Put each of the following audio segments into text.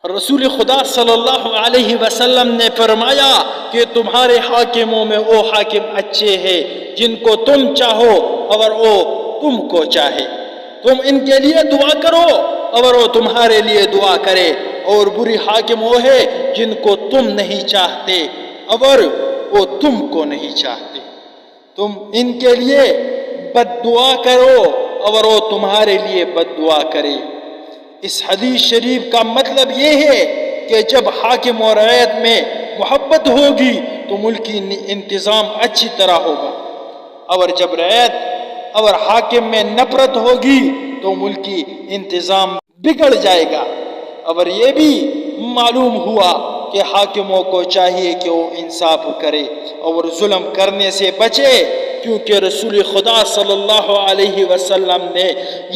رسول خدا صلی اللہ علیہ وسلم نے فرمایا کہ تمہارے حاکموں میں وہ حاکم اچھے ہیں جن کو تم چاہو اور وہ تم کو چاہے، تم ان کے لیے دعا کرو اور وہ تمہارے لیے دعا کرے، اور بری حاکم وہ ہے جن کو تم نہیں چاہتے اور وہ تم کو نہیں چاہتے، تم ان کے لیے بد دعا کرو اور وہ تمہارے لیے بد دعا کرے۔ اس حدیث شریف کا مطلب یہ ہے کہ جب حاکم اور رعیت میں محبت ہوگی تو ملکی انتظام اچھی طرح ہوگا، اور جب رعیت اور حاکم میں نفرت ہوگی تو ملکی انتظام بگڑ جائے گا۔ اور یہ بھی معلوم ہوا کہ حاکموں کو چاہیے کہ وہ انصاف کرے اور ظلم کرنے سے بچے، کیونکہ رسول خدا صلی اللہ علیہ وسلم نے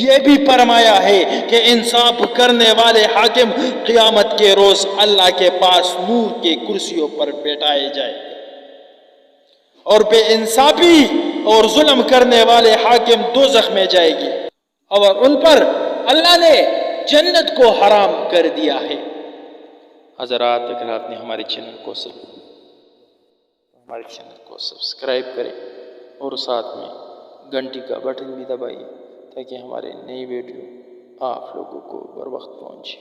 یہ بھی فرمایا ہے کہ انصاف کرنے والے حاکم قیامت کے روز اللہ کے پاس نور کے کرسیوں پر بیٹھائے جائیں گے، اور بے انصافی اور ظلم کرنے والے حاکم دوزخ میں جائے گے، اور ان پر اللہ نے جنت کو حرام کر دیا ہے۔ حضرات، اگر آپ نے ہمارے چینل کو سبسکرائب کریں اور ساتھ میں گھنٹی کا بٹن بھی دبائیے تاکہ ہمارے نئی ویڈیو آپ لوگوں کو بر وقت پہنچے۔